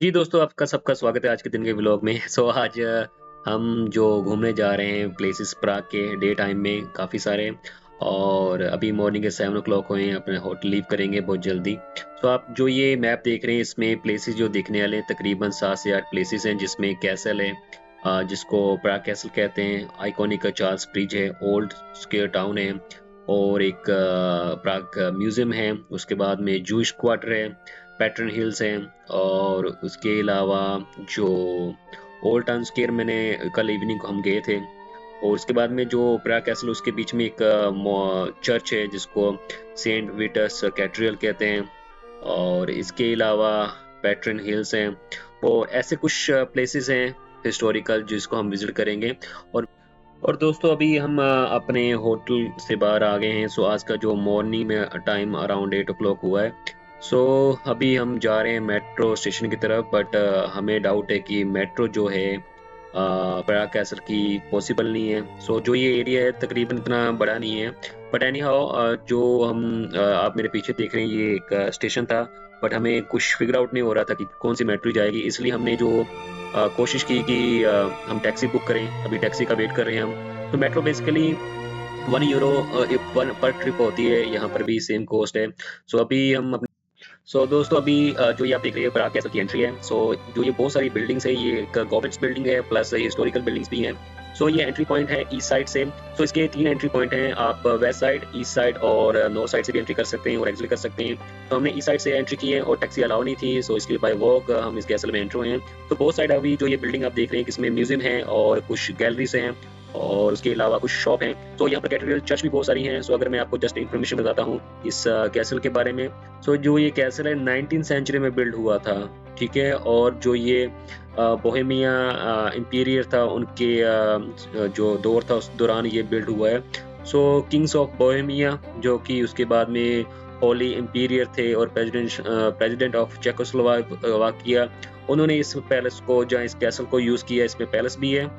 जी दोस्तों, आपका सबका स्वागत है आज के दिन के व्लॉग में। आज हम जो घूमने जा रहे हैं प्लेसेस प्राग के डे टाइम में काफ़ी सारे, और अभी मॉर्निंग के 7 ओ क्लॉक हुए हैं, अपने होटल लीव करेंगे बहुत जल्दी। आप जो ये मैप देख रहे हैं इसमें प्लेसेस जो देखने वाले हैं तकरीबन 7 से 8 प्लेसेस हैं, जिसमें कैसल है, जिसको प्राग कैसल कहते हैं, आइकॉनिक चार्ल्स ब्रिज है, ओल्ड स्क्वेयर टाउन है, और एक प्राग म्यूजियम है। उसके बाद में जूश क्वार्टर है, पैटर्न हिल्स हैं, और उसके अलावा जो ओल्ड टाउन स्क्वायर मैंने कल इवनिंग को हम गए थे, और उसके बाद में जो प्राग कैसल उसके बीच में एक चर्च है जिसको सेंट विटस कैथेड्रल कहते हैं, और इसके अलावा पैटर्न हिल्स हैं, और ऐसे कुछ प्लेसेस हैं हिस्टोरिकल जिसको हम विजिट करेंगे। और दोस्तों अभी हम अपने होटल से बाहर आ गए हैं। आज का जो मॉर्निंग में टाइम अराउंड 8 ओ क्लॉक हुआ है। अभी हम जा रहे हैं मेट्रो स्टेशन की तरफ, बट हमें डाउट है कि मेट्रो जो है प्रयाग कैसल की पॉसिबल नहीं है। जो ये एरिया है तकरीबन इतना बड़ा नहीं है, बट एनी हाउ जो हम आप मेरे पीछे देख रहे हैं ये एक स्टेशन था, बट हमें कुछ फिगर आउट नहीं हो रहा था कि कौन सी मेट्रो जाएगी, इसलिए हमने जो कोशिश की कि हम टैक्सी बुक करें। अभी टैक्सी का वेट कर रहे हैं हम। तो मेट्रो बेसिकली 1 यूरो वन पर ट्रिप होती है, यहाँ पर भी सेम कॉस्ट है। अभी हम अपने दोस्तों अभी जो ये आप देख रहे हैं प्राग कैसल की एंट्री है। जो ये बहुत सारी बिल्डिंग्स है, ये एक गवर्नमेंट्स बिल्डिंग है प्लस हिस्टोरिकल बिल्डिंग्स भी हैं। ये एंट्री पॉइंट है ईस्ट साइड से। इसके 3 एंट्री पॉइंट हैं, आप वेस्ट साइड, ईस्ट साइड और नॉर्थ साइड से भी एंट्री कर सकते हैं और एग्जिट कर सकते हैं। हमने ईस्ट साइड से एंट्री की है और टैक्सी अलाउ नहीं थी, इसलिए बाय वॉक हम इस कैसल में एंटर हुए हैं। बहुत साइड अभी जो ये बिल्डिंग आप देख रहे हैं इसमें म्यूजियम है और कुछ गैलरीज हैं, और उसके अलावा कुछ शॉप हैं। यहाँ पर कैथेड्रल चर्च भी बहुत सारी हैं। अगर मैं आपको जस्ट इन्फॉर्मेशन बताता हूँ इस कैसल के बारे में। जो ये कैसल है 19th सेंचुरी में बिल्ड हुआ था, ठीक है। और जो ये बोहेमिया इंपीरियर था उनके जो दौर था उस दौरान ये बिल्ड हुआ है। किंग्स ऑफ बोहेमिया जो कि उसके बाद में होली इंपीरियर थे और प्रेसिडेंट ऑफ चेकोस्लोवाकिया, उन्होंने इस पैलेस को जहाँ इस कैसल को यूज किया। इसमें पैलेस भी है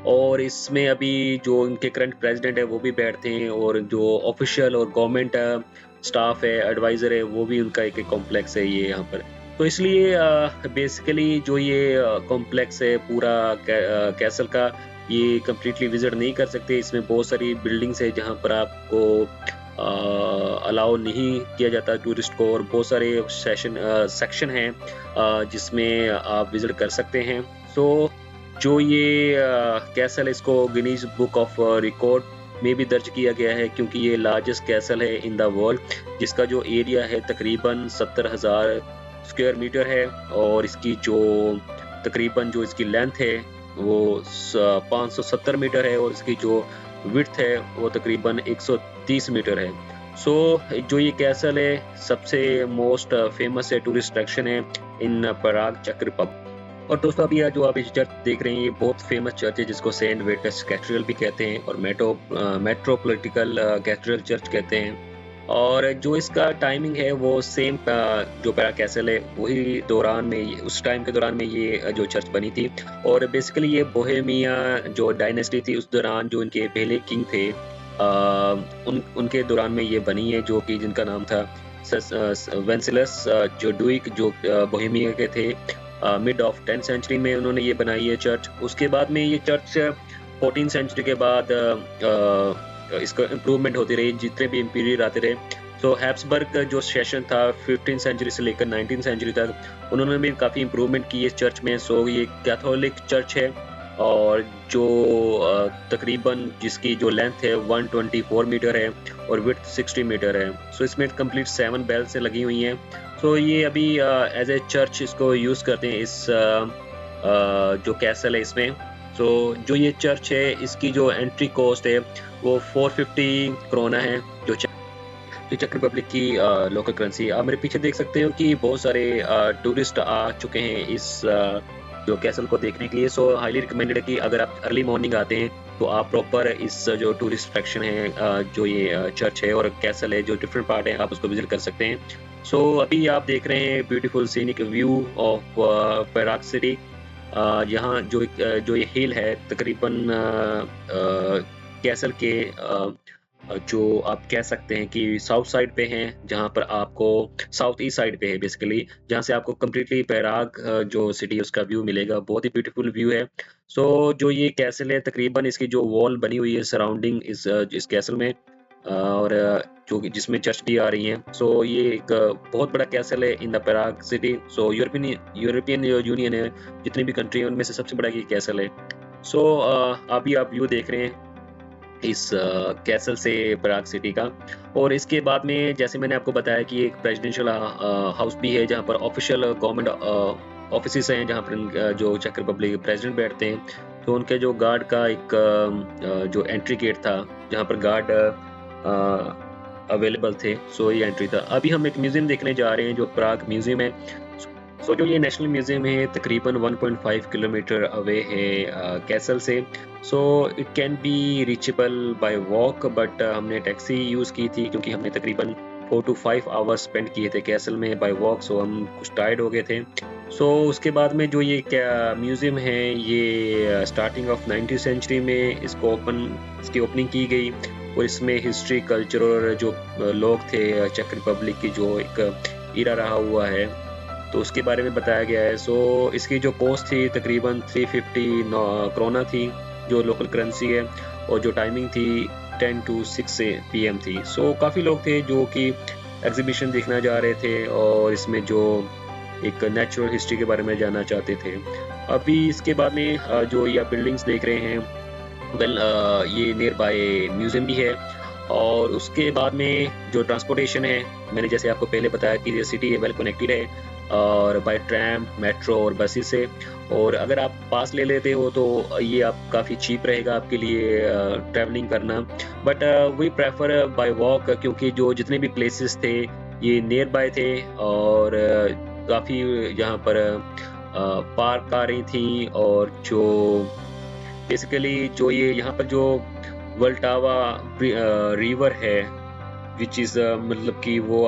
और इसमें अभी जो इनके करंट प्रेसिडेंट है वो भी बैठते हैं, और जो ऑफिशियल और गवर्नमेंट स्टाफ है, एडवाइजर है, वो भी उनका एक कॉम्प्लेक्स है ये यहाँ पर। इसलिए बेसिकली जो ये कॉम्प्लेक्स है पूरा कैसल का, ये कम्प्लीटली विजिट नहीं कर सकते। इसमें बहुत सारी बिल्डिंग्स है जहाँ पर आपको अलाउ नहीं किया जाता टूरिस्ट को, और बहुत सारे सेक्शन हैं जिसमें आप विजिट कर सकते हैं। जो ये कैसल इसको गिनीज बुक ऑफ रिकॉर्ड में भी दर्ज किया गया है, क्योंकि ये लार्जेस्ट कैसल है इन द वर्ल्ड, जिसका जो एरिया है तकरीबन 70,000 स्क्वायर मीटर है, और इसकी जो तकरीबन जो इसकी लेंथ है वो 570 मीटर है, और इसकी जो विड्थ है वो तकरीबन 130 मीटर है। जो ये कैसल है सबसे मोस्ट फेमस है, टूरिस्ट अट्रैक्शन है इन पराग चेक रिपब्लिक। और दोस्तों अभी जो आप इस चर्च देख रहे हैं ये बहुत फेमस चर्च है जिसको सेंट विटस कैथेड्रल भी कहते हैं और मेट्रोपॉलिटिकल कैथेड्रल चर्च कहते हैं। और जो इसका टाइमिंग है वो सेम जो पैरा कैसल है वही दौरान में, उस टाइम के दौरान में ये जो चर्च बनी थी। और बेसिकली ये बोहेमिया जो डायनेस्टी थी उस दौरान जो इनके पहले किंग थे उनके दौरान में ये बनी है, जो कि जिनका नाम था वेंसिलस जो डुइक, जो बोहेमिया के थे। मिड ऑफ 10th सेंचुरी में उन्होंने ये बनाई है चर्च। उसके बाद में ये चर्च 14th सेंचुरी के बाद इसका इम्प्रूवमेंट होती रही, जितने भी इंपीरियर आते रहे। हैब्सबर्ग जो सेशन था 15th सेंचुरी से लेकर 19th सेंचुरी तक, उन्होंने भी काफ़ी इम्प्रूवमेंट की इस चर्च में। ये कैथोलिक चर्च है, और जो तकरीबन जिसकी जो लेंथ है 124 मीटर है और विड्थ 60 मीटर है। इसमें कंप्लीट 7 बेल से लगी हुई हैं। ये अभी एज ए चर्च इसको यूज़ करते हैं इस जो कैसल है इसमें। जो ये चर्च है इसकी जो एंट्री कॉस्ट है वो 450 क्रोना है, जो चेक रिपब्लिक की लोकल करेंसी। आप मेरे पीछे देख सकते हो कि बहुत सारे टूरिस्ट आ चुके हैं इस जो कैसल को देखने के लिए। हाईली रिकमेंडेड है कि अगर आप अर्ली मॉर्निंग आते हैं तो आप प्रॉपर इस जो टूरिस्ट अट्रैक्शन है जो ये चर्च है और कैसल है जो डिफरेंट पार्ट है, आप उसको विजिट कर सकते हैं। सो अभी आप देख रहे हैं beautiful scenic view of Parag city. यहाँ जो ये हिल है तकरीबन कैसल के जो आप कह सकते हैं कि साउथ साइड पे हैं, जहाँ पर आपको साउथ ईस्ट साइड पे है बेसिकली, जहाँ से आपको कम्प्लीटली पैराग जो सिटी है उसका व्यू मिलेगा। बहुत ही ब्यूटीफुल व्यू है। सो जो ये कैसल है तकरीबन इसकी जो वॉल बनी हुई है सराउंडिंग इस कैसल में, और जो जिसमें चर्च भी आ रही हैं। सो ये एक बहुत बड़ा कैसल है in the Parag city. So European union है, जितनी भी कंट्री है उनमें से सबसे बड़ा ये कैसल है। सो अभी आप व्यू देख रहे हैं इस कैसल से पराग सिटी का। और इसके बाद में जैसे मैंने आपको बताया कि एक प्रेसिडेंशियल हाउस भी है, जहाँ पर ऑफिशियल गवर्नमेंट ऑफिस हैं, जहाँ पर जो चेक रिपब्लिक प्रेसिडेंट बैठते हैं। तो उनके जो गार्ड का एक जो एंट्री गेट था, जहाँ पर गार्ड अवेलेबल थे, सो ये एंट्री था। अभी हम एक म्यूजियम देखने जा रहे हैं जो प्राग म्यूजियम है। सो जो ये नेशनल म्यूजियम है तकरीबन 1.5 किलोमीटर अवे है कैसल से। So it can be reachable bye walk, but हमने टैक्सी यूज़ की थी क्योंकि हमने तकरीबन 4 to 5 आवर्स स्पेंड किए थे कैसल में बाय वॉक। सो हम कुछ टायर्ड हो गए थे। सो उसके बाद में जो ये क्या म्यूज़ियम है, ये स्टार्टिंग ऑफ 19th सेंचुरी में इसकी ओपनिंग की गई। और इसमें हिस्ट्री, कल्चर और जो लोग थे चेक रिपब्लिक की जो एक इरा रहा हुआ है, तो उसके बारे में बताया गया है। सो इसकी जो कॉस्ट थी तकरीबन 350 क्रोना थी, जो लोकल करेंसी है। और जो टाइमिंग थी 10 to 6 PM थी। सो काफ़ी लोग थे जो कि एग्जीबिशन देखना जा रहे थे और इसमें जो एक नेचुरल हिस्ट्री के बारे में जानना चाहते थे। अभी इसके बाद में जो ये बिल्डिंग्स देख रहे हैं, वेल ये नियर बाय म्यूजियम भी है। और उसके बाद में जो ट्रांसपोर्टेशन है, मैंने जैसे आपको पहले बताया कि ये सिटी वेल कनेक्टेड है और बाय ट्रैम, मेट्रो और बसेस से। और अगर आप पास ले लेते हो तो ये आप काफ़ी चीप रहेगा आपके लिए ट्रैवलिंग करना। But we prefer by walk, क्योंकि जो जितने भी प्लेसेस थे ये नियर बाय थे। और काफ़ी यहाँ पर पार्क आ रही थी। और जो बेसिकली जो ये यहाँ पर जो वल्टावा रिवर है, विच इज़ मतलब कि वो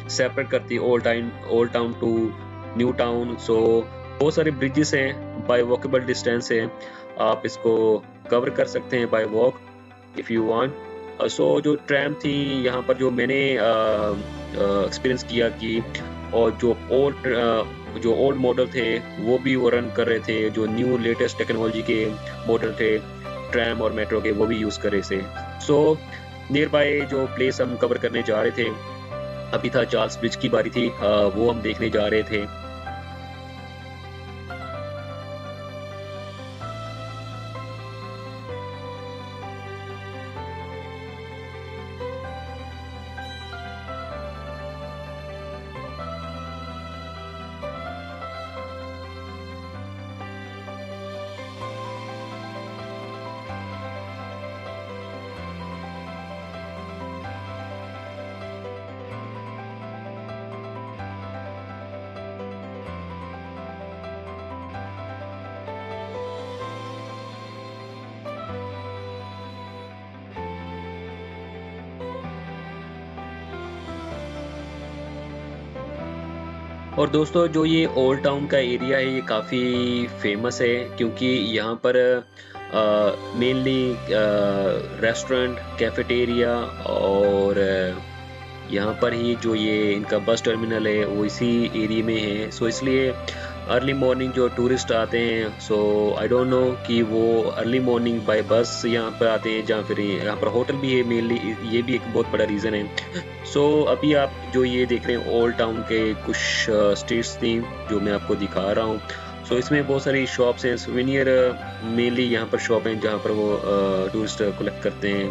सेपरेट करती है old town to new town. So बहुत सारे ब्रिजेस हैं, बाय वॉकेबल डिस्टेंस है, आप इसको कवर कर सकते हैं by walk if you want. So जो ट्रैम थी यहाँ पर जो मैंने एक्सपीरियंस किया कि, और जो ओल्ड मॉडल थे वो भी वो रन कर रहे थे, जो न्यू लेटेस्ट टेक्नोलॉजी के मॉडल थे ट्रैम और मेट्रो के, वो भी यूज़ कर रहे थे। सो नियर बाय जो प्लेस हम कवर करने जा रहे थे, अभी था चार्ल्स ब्रिज की बारी थी, वो हम देखने जा रहे थे। और दोस्तों जो ये ओल्ड टाउन का एरिया है ये काफ़ी फेमस है, क्योंकि यहाँ पर मेनली रेस्टोरेंट, कैफेटेरिया और यहाँ पर ही जो ये इनका बस टर्मिनल है वो इसी एरिया में है। सो इसलिए अर्ली मॉर्निंग जो टूरिस्ट आते हैं, सो आई डोंट नो कि वो अर्ली मॉर्निंग बाय बस यहाँ पर आते हैं, जहाँ फिर यहाँ पर होटल भी है मेनली, ये भी एक बहुत बड़ा रीज़न है। सो अभी आप जो ये देख रहे हैं ओल्ड टाउन के कुछ स्ट्रीट्स थी जो मैं आपको दिखा रहा हूँ। सो इसमें बहुत सारी शॉप्स हैं, सुवेनियर मेनली यहाँ पर शॉप हैं जहाँ पर वो टूरिस्ट कलेक्ट करते हैं,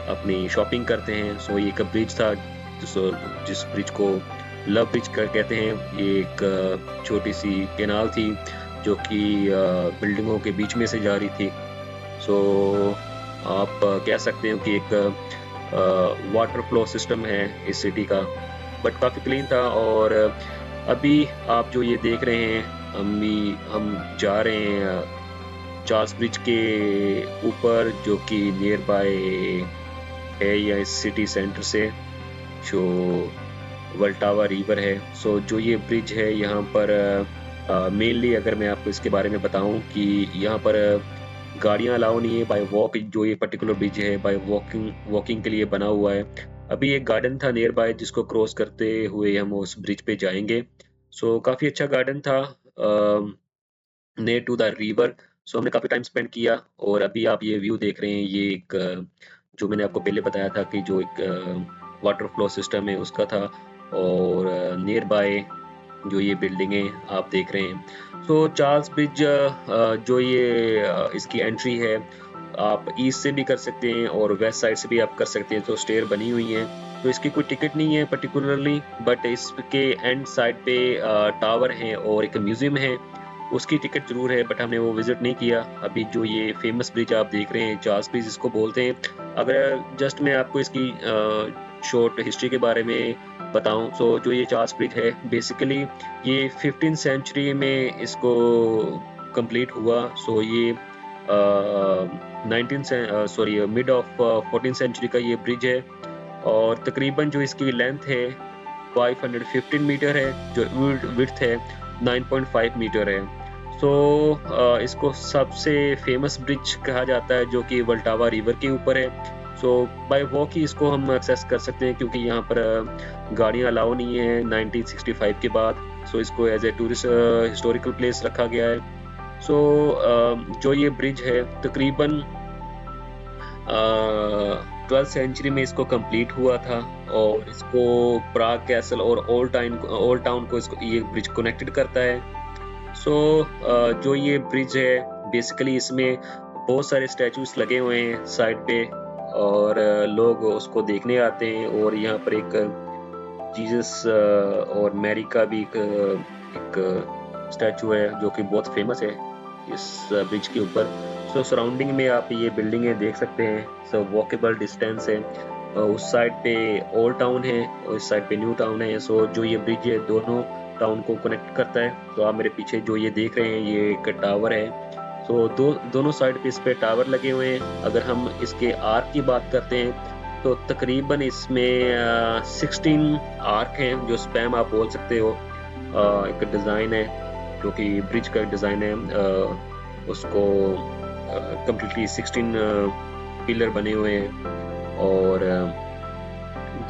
अपनी शॉपिंग करते हैं। सो ये एक ब्रिज था जिस ब्रिज को लव ब्रिज कहते हैं। ये एक छोटी सी कैनाल थी जो कि बिल्डिंगों के बीच में से जा रही थी। सो आप कह सकते हो कि एक वाटर फ्लो सिस्टम है इस सिटी का, बट काफ़ी क्लीन था। और अभी आप जो ये देख रहे हैं, हम जा रहे हैं चार्ल्स ब्रिज के ऊपर, जो कि नियर बाय है या इस सिटी सेंटर से जो वल्टावा रिवर है। सो जो ये ब्रिज है यहाँ पर मेनली अगर मैं आपको इसके बारे में बताऊं कि यहाँ पर गाड़ियां अलाउ नहीं है बाय वॉक। जो ये पर्टिकुलर ब्रिज है बाय वॉकिंग वॉकिंग के लिए बना हुआ है। अभी एक गार्डन था नियर बाय जिसको क्रॉस करते हुए हम उस ब्रिज पे जाएंगे। सो काफी अच्छा गार्डन था नियर टू द रिवर। सो हमने काफी टाइम स्पेंड किया और अभी आप ये व्यू देख रहे हैं। ये एक जो मैंने आपको पहले बताया था कि जो एक वाटर फ्लो सिस्टम है उसका था। और नियर बाय जो ये बिल्डिंगें आप देख रहे हैं। सो चार्ल्स ब्रिज जो ये इसकी एंट्री है आप ईस्ट से भी कर सकते हैं और वेस्ट साइड से भी आप कर सकते हैं। तो स्टेयर बनी हुई हैं। तो इसकी कोई टिकट नहीं है पर्टिकुलरली, बट इसके एंड साइड पे टावर है और एक म्यूजियम है। उसकी टिकट जरूर है बट हमने वो विजिट नहीं किया। अभी जो ये फेमस ब्रिज आप देख रहे हैं चार्ल्स ब्रिज इसको बोलते हैं। अगर जस्ट मैं आपको इसकी शॉर्ट हिस्ट्री के बारे में बताऊं तो जो ये चार्ल्स ब्रिज है बेसिकली ये 15th सेंचुरी में इसको कंप्लीट हुआ। सो ये 19 sorry mid of 14th century का ये ब्रिज है। और तकरीबन जो इसकी लेंथ है 515 मीटर है, जो विड्थ है 9.5 मीटर है। सो इसको सबसे फेमस ब्रिज कहा जाता है जो कि वल्टावा रिवर के ऊपर है। सो बाय वॉक ही इसको हम एक्सेस कर सकते हैं क्योंकि यहाँ पर गाड़ियाँ अलाउ नहीं है 1965 के बाद। सो इसको as a tourist historical place रखा गया है। सो जो ये ब्रिज है तकरीबन 12th सेंचुरी में इसको कंप्लीट हुआ था और इसको प्राग कैसल और ओल्ड टाउन को इसको ये ब्रिज कनेक्टेड करता है। सो जो ये ब्रिज है बेसिकली इसमें बहुत सारे स्टैचूज लगे हुए हैं साइड पे और लोग उसको देखने आते हैं। और यहाँ पर एक जीसस और मैरी का भी एक स्टैचू है जो कि बहुत फेमस है इस ब्रिज के ऊपर। सो सराउंडिंग में आप ये बिल्डिंगें देख सकते हैं। सो वॉकेबल डिस्टेंस है। उस साइड पे ओल्ड टाउन है और इस साइड पे न्यू टाउन है। सो जो ये ब्रिज है दोनों टाउन को कनेक्ट करता है। तो आप मेरे पीछे जो ये देख रहे हैं ये एक टावर है। सो दोनों साइड पे इस पे टावर लगे हुए हैं। अगर हम इसके आर्क की बात करते हैं तो तकरीबन इसमें 16 आर्क हैं जो स्पैम आप बोल सकते हो। एक डिज़ाइन है जो कि ब्रिज का डिज़ाइन है। उसको कम्प्लीटली 16 पिलर बने हुए हैं। और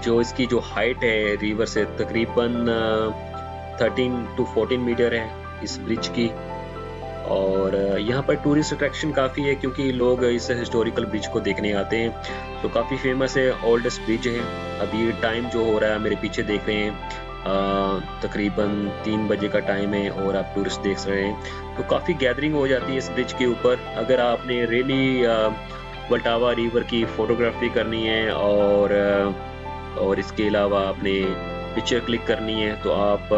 जो इसकी जो हाइट है रिवर से तकरीबन 13 to 14 मीटर है इस ब्रिज की। और यहाँ पर टूरिस्ट अट्रैक्शन काफ़ी है क्योंकि लोग इस हिस्टोरिकल ब्रिज को देखने आते हैं। तो काफ़ी फेमस है, ओल्डेस्ट ब्रिज है। अभी टाइम जो हो रहा है मेरे पीछे देख रहे हैं तकरीबन 3 बजे का टाइम है और आप टूरिस्ट देख रहे हैं। तो काफ़ी गैदरिंग हो जाती है इस ब्रिज के ऊपर। अगर आपने रियली वल्टावा रिवर की फोटोग्राफी करनी है और इसके अलावा आपने पिक्चर क्लिक करनी है तो आप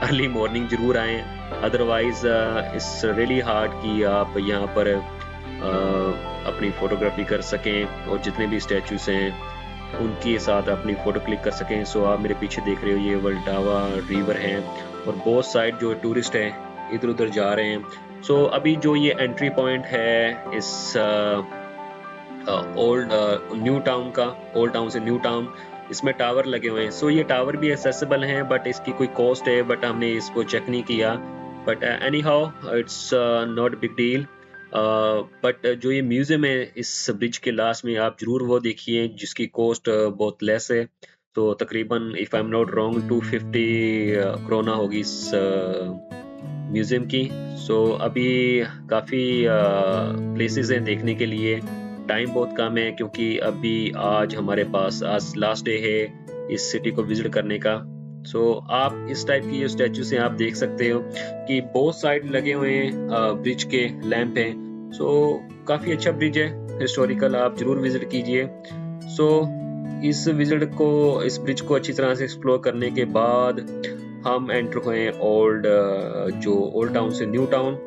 अर्ली मॉर्निंग ज़रूर आएँ। अदरवाइज इट्स रियली हार्ड कि आप यहाँ पर अपनी फोटोग्राफी कर सकें और जितने भी स्टैचूज हैं उनके साथ अपनी फ़ोटो क्लिक कर सकें। सो आप मेरे पीछे देख रहे हो ये वल्टावा रिवर है और बहुत साइड जो टूरिस्ट हैं इधर उधर जा रहे हैं। सो अभी जो ये एंट्री पॉइंट है इस ओल्ड न्यू टाउन का, ओल्ड टाउन से न्यू टाउन, इसमें टावर लगे हुए हैं। सो ये टावर भी एक्सेसिबल हैं बट इसकी कोई कॉस्ट है बट हमने इसको चेक नहीं किया। But any how it's not big deal. But जो ये म्यूजियम है इस ब्रिज के लास्ट में आप जरूर वो देखिए जिसकी कॉस्ट बहुत लेस है। तो तकरीबन if I am not wrong 250 krona होगी इस म्यूजियम की। सो अभी काफ़ी प्लेसेस हैं देखने के लिए। टाइम बहुत कम है क्योंकि अभी आज हमारे पास आज लास्ट डे है इस सिटी को विजिट करने का। सो आप इस टाइप की जो स्टैचूज हैं आप देख सकते हो कि बोथ साइड लगे हुए हैं ब्रिज के लैंप हैं। सो काफ़ी अच्छा ब्रिज है हिस्टोरिकल, आप जरूर विजिट कीजिए। सो इस ब्रिज को अच्छी तरह से एक्सप्लोर करने के बाद हम एंटर हुए ओल्ड टाउन से न्यू टाउन।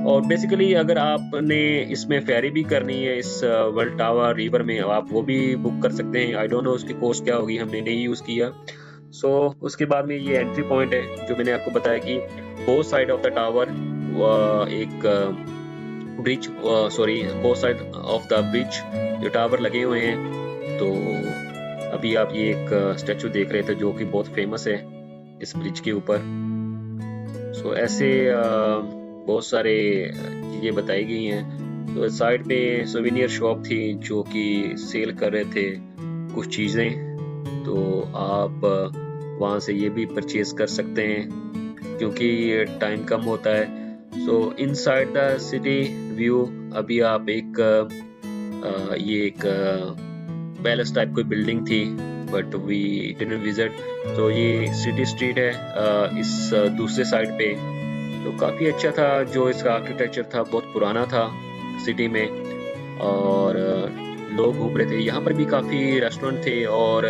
और बेसिकली अगर आपने इसमें फेरी भी करनी है इस वल्टावा रिवर में आप वो भी बुक कर सकते हैं। आई डोंट नो उसकी कॉस्ट क्या होगी, हमने नहीं यूज़ किया। सो उसके बाद में ये एंट्री पॉइंट है जो मैंने आपको बताया कि both side of the tower एक bridge both side of the bridge जो टावर लगे हुए हैं। तो अभी आप ये एक स्टैचू देख रहे थे जो कि बहुत फेमस है इस ब्रिज के ऊपर। सो ऐसे बहुत सारे चीज़ें बताई गई हैं। तो साइड पे सोवेनियर शॉप थी जो कि सेल कर रहे थे कुछ चीज़ें, तो आप वहाँ से ये भी परचेज कर सकते हैं क्योंकि टाइम कम होता है। सो इनसाइड द सिटी व्यू अभी आप एक ये एक पैलेस टाइप कोई बिल्डिंग थी, बट वी डिडंट विजिट। तो ये सिटी स्ट्रीट है इस दूसरे साइड पे। तो काफ़ी अच्छा था, जो इसका आर्किटेक्चर था बहुत पुराना था सिटी में। और लोग घूम रहे थे, यहाँ पर भी काफ़ी रेस्टोरेंट थे और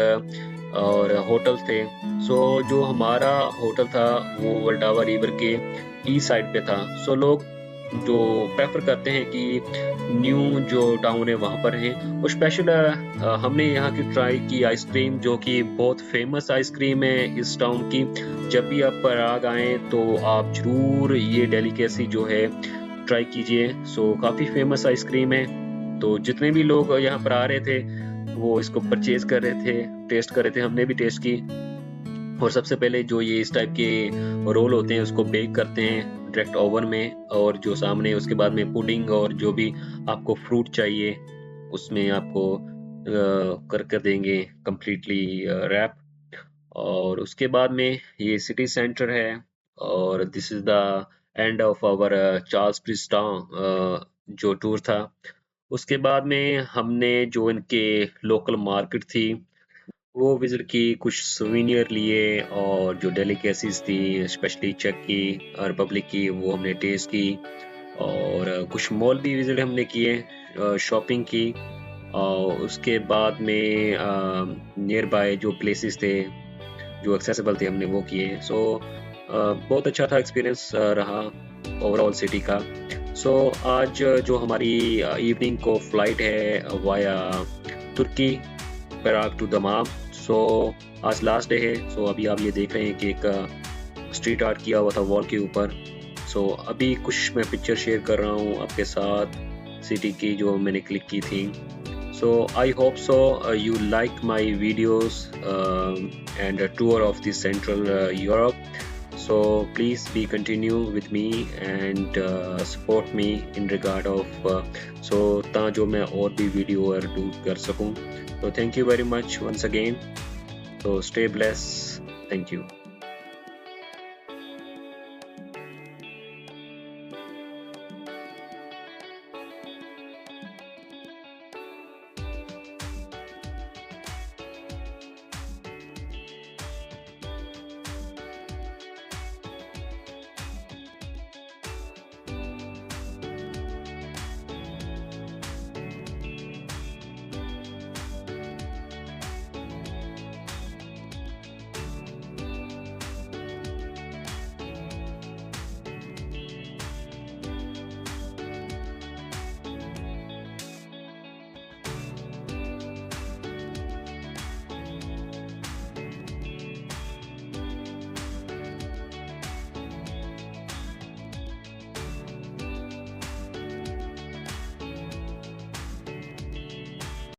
होटल थे। सो जो हमारा होटल था वो वल्टावा रिवर के ईस्ट साइड पे था। सो लोग जो प्रेफर करते हैं कि न्यू जो टाउन है वहाँ पर हैं। और स्पेशल हमने यहाँ की ट्राई की आइसक्रीम, जो कि बहुत फेमस आइसक्रीम है इस टाउन की। जब भी आप पराग आएँ तो आप ज़रूर ये डेलिकेसी जो है ट्राई कीजिए। सो काफ़ी फेमस आइसक्रीम है। तो जितने भी लोग यहाँ पर आ रहे थे वो इसको परचेज कर रहे थे, टेस्ट कर रहे थे, हमने भी टेस्ट की। और सबसे पहले जो ये इस टाइप के रोल होते हैं उसको बेक करते हैं डायरेक्ट ओवन में, और जो सामने उसके बाद में पुडिंग और जो भी आपको फ्रूट चाहिए उसमें आपको कर कर देंगे कंप्लीटली रैप। और उसके बाद में ये सिटी सेंटर है। और this is the end of our Charles Bridge town जो टूर था। उसके बाद में हमने जो इनके लोकल मार्केट थी वो विजिट की, कुछ सोवेनियर लिए, और जो डेलिकेसीज थी स्पेशली चेक की और रिपब्लिक की वो हमने टेस्ट की। और कुछ मॉल भी विजिट हमने किए, शॉपिंग की। और उसके बाद में नियर बाय जो प्लेसेस थे जो एक्सेसिबल थे हमने वो किए। सो बहुत अच्छा था एक्सपीरियंस रहा ओवरऑल सिटी का। सो आज जो हमारी इवनिंग को फ्लाइट है वाया तुर्की पराग टू दमाम। सो आज लास्ट डे है। सो अभी आप ये देख रहे हैं कि एक स्ट्रीट आर्ट किया हुआ था वॉल के ऊपर। सो अभी कुछ मैं पिक्चर शेयर कर रहा हूँ आपके साथ सिटी की जो मैंने क्लिक की थी। So I hope so you like my videos and a tour of the Central Europe. So please be continue with me and support me in regard of so ता जो मैं और भी वीडियो और do कर सकूं। So thank you very much once again. So stay blessed. Thank you.